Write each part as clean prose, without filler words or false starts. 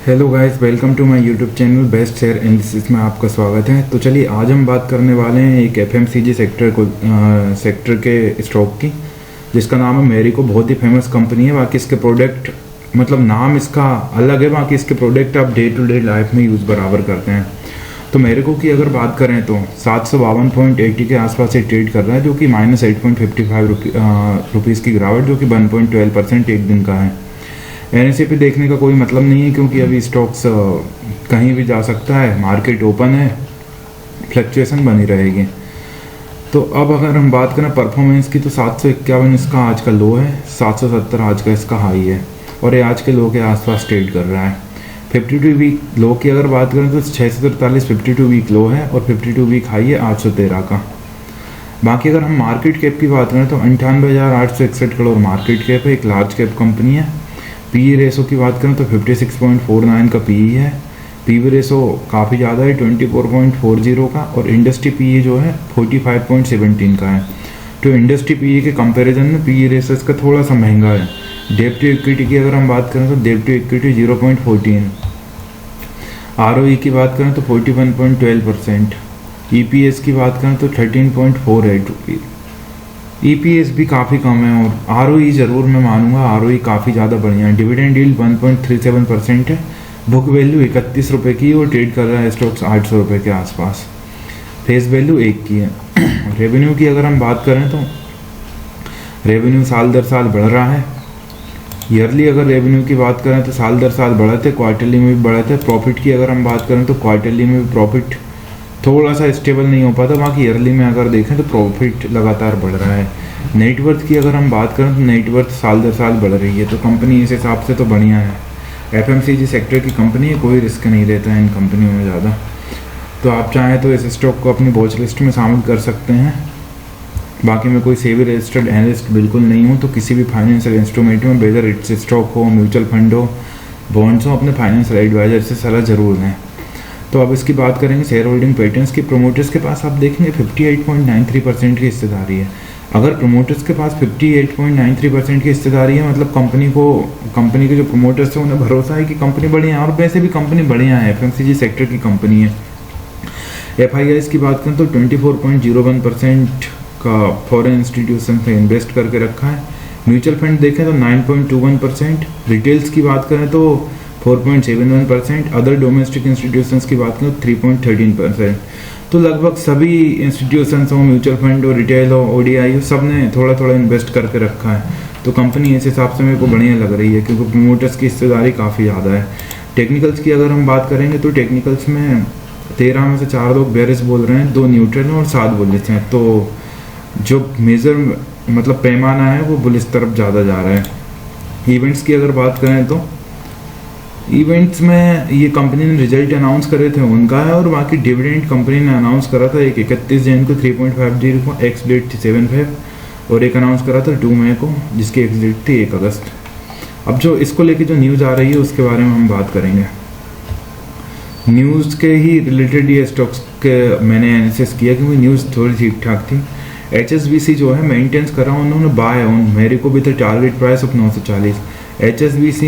Hello guys, welcome to my YouTube channel best share analysis में आपका स्वागत है। तो चलिए आज हम बात करने वाले हैं एक एफएमसीजी सेक्टर के स्टॉक की, जिसका नाम है मेरिको। बहुत ही फेमस कंपनी है। बाकी इसके प्रोडक्ट मतलब नाम इसका अलग है, बाकी इसके प्रोडक्ट आप डे टू डे लाइफ में यूज़ बराबर करते हैं। तो मेरिको की अगर बात करें तो 752.80 के आसपास से ट्रेड कर रहा है, जो कि -8.55 रुपीज़ की गिरावट, जो कि 1.12% एक दिन का है। एनएसए पे देखने का कोई मतलब नहीं है, क्योंकि अभी स्टॉक्स कहीं भी जा सकता है, मार्केट ओपन है, फ्लक्चुएशन बनी रहेगी। तो अब अगर हम बात करें परफॉर्मेंस की, तो 751 इसका आज का लो है, 770 आज का इसका हाई है, और ये आज के लो के आसपास ट्रेड कर रहा है। 52 वीक लो की अगर बात करें तो 643 52 वीक लो है, और 52 वीक हाई है 813 का। बाकी अगर हम मार्केट कैप की बात करें तो 98,861 करोड़ मार्केट कैप है, एक लार्ज कैप कंपनी है। पीई रेशो की बात करें तो 56.49 का पीई है। पीवी रेशो काफ़ी ज़्यादा है, 24.40 का, और इंडस्ट्री पीई जो है 45.17 का है। तो इंडस्ट्री पीई के कंपैरिजन में पीई रेशो इसका थोड़ा सा महंगा है। डेब्ट टू इक्विटी की अगर हम बात करें तो डेब्ट टू इक्विटी 0.14। आरओई की बात करें तो 41.12%। ईपीएस की बात करें तो 13.48 रुपीज़। ईपीएस भी काफ़ी कम है, और आरओई ज़रूर मैं मानूंगा, आरओई काफ़ी ज़्यादा बढ़िया है। डिविडेंड यील्ड 1.37% है। बुक वैल्यू 31 रुपये की, और ट्रेड कर रहा है स्टॉक्स 800 रुपये के आसपास। फेस वैल्यू 1 की है। रेवेन्यू की अगर हम बात करें तो रेवेन्यू साल दर साल बढ़ रहा है। ईयरली अगर रेवेन्यू की बात करें तो साल दर साल बढ़े थे, क्वार्टरली में भी बढ़े थे। प्रॉफिट की अगर हम बात करें तो क्वार्टरली में भी प्रॉफिट थोड़ा सा स्टेबल नहीं हो पाता, बाकी ईयरली में अगर देखें तो प्रॉफिट लगातार बढ़ रहा है। नेटवर्थ की अगर हम बात करें तो नेटवर्थ साल दर साल बढ़ रही है, तो कंपनी इस हिसाब से तो बढ़िया है। एफएमसीजी सेक्टर की कंपनी है, कोई रिस्क नहीं लेता है इन कंपनियों में ज़्यादा। तो आप चाहें तो इस स्टॉक को अपनी वॉच लिस्ट में शामिल कर सकते हैं। बाकी मैं कोई सेबी रजिस्टर्ड एनालिस्ट बिल्कुल नहीं हूँ, तो किसी भी फाइनेंशियल इंस्ट्रूमेंट में, वेदर इट्स स्टॉक हो, म्यूचुअल फंड हो, बॉन्ड्स हो, अपने फाइनेंशियल एडवाइजर से सलाह जरूर लें। तो अब इसकी बात करेंगे शेयर होल्डिंग पैटर्न्स की। प्रोमोटर्स के पास आप देखेंगे 58.93% की हिस्सेदारी है। अगर प्रोमोटर्स के पास 58.93% की हिस्सेदारी है, मतलब कंपनी के जो प्रोमोटर्स हैं उन्हें भरोसा है कि कंपनी बढ़िया है, और वैसे भी कंपनी बढ़िया है, एफएमसीजी सेक्टर की कंपनी है। एफआईआईस की बात करें तो 24.01% का फॉरेन इंस्टीट्यूशन से इन्वेस्ट करके रखा है। म्यूचुअल फंड देखें तो 9.21%। रिटेल्स की बात करें तो 4.71%। अदर डोमेस्टिक इंस्टीट्यूशंस की बात करें तो 3.13%। तो लगभग सभी इंस्टीट्यूशंस हो, म्यूचुअल फंड हो, रिटेल हो, ओडीआई हो, सब ने थोड़ा थोड़ा इन्वेस्ट करके रखा है। तो कंपनी इस हिसाब से मेरे को बढ़िया लग रही है, क्योंकि प्रोमोटर्स की हिस्सेदारी काफ़ी ज़्यादा है। टेक्निकल्स की अगर हम बात करेंगे तो टेक्निकल्स में 13 में से 4 लोग बेरिश बोल रहे हैं, 2 न्यूट्रल हैं और 7 बुलिश हैं। तो जो मेजर मतलब पैमाना है वो बुलिश तरफ ज़्यादा जा रहा है। इवेंट्स की अगर बात करें तो इवेंट्स में ये कंपनी ने रिजल्ट अनाउंस करे थे उनका है, और बाकी डिविडेंड कंपनी ने अनाउंस करा था एक 31 जैन को 3.50 को, एक्स डेट थी 7/5, और एक अनाउंस करा था 2 मई को, जिसकी एक्स डेट थी 1 अगस्त। अब जो इसको लेके जो न्यूज़ आ रही है उसके बारे में हम बात करेंगे। न्यूज़ के ही रिलेटेड ये स्टॉक्स के मैंने एनालिसिस किया, क्योंकि न्यूज़ थोड़ी ठीक ठाक थी। HSBC जो है मेंटेन्स करा उन्होंने buy on Marico with target price of 940। HSBC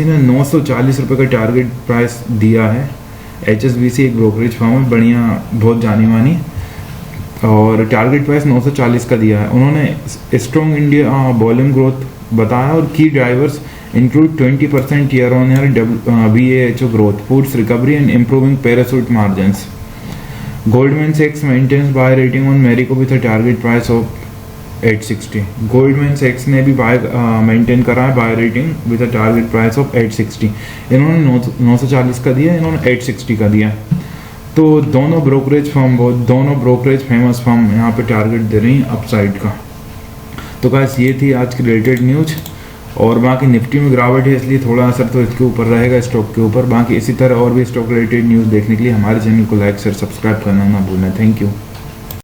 ने 940 रुपये का टारगेट प्राइस दिया है। HSBC एक ब्रोकरेज फर्म है, बढ़िया, बहुत जानी मानी, और टारगेट प्राइस 940 का दिया है। उन्होंने स्ट्रॉन्ग इंडिया वॉल्यूम ग्रोथ बताया, और की drivers include 20% year on year VAHO growth, foods recovery and improving Parachute margins. Goldman सैक्स maintains buy rating on Marico with a target price of 860। Goldman सैक्स ने भी मेंटेन करा है buy rating with a target price of 860। इन्होंने 940 का दिया, इन्होंने 860 का दिया। तो दोनों ब्रोकरेज फेमस फर्म यहाँ पे टारगेट दे रही हैं अपसाइड का। तो गाइस ये थी आज की रिलेटेड न्यूज, और बाकी निफ्टी में गिरावट है, इसलिए थोड़ा असर तो इसके ऊपर रहेगा, स्टॉक के ऊपर। बाकी इसी तरह और भी स्टॉक रिलेटेड न्यूज़ देखने के लिए हमारे चैनल को लाइक शेयर सब्सक्राइब करना ना भूलना। Thank you.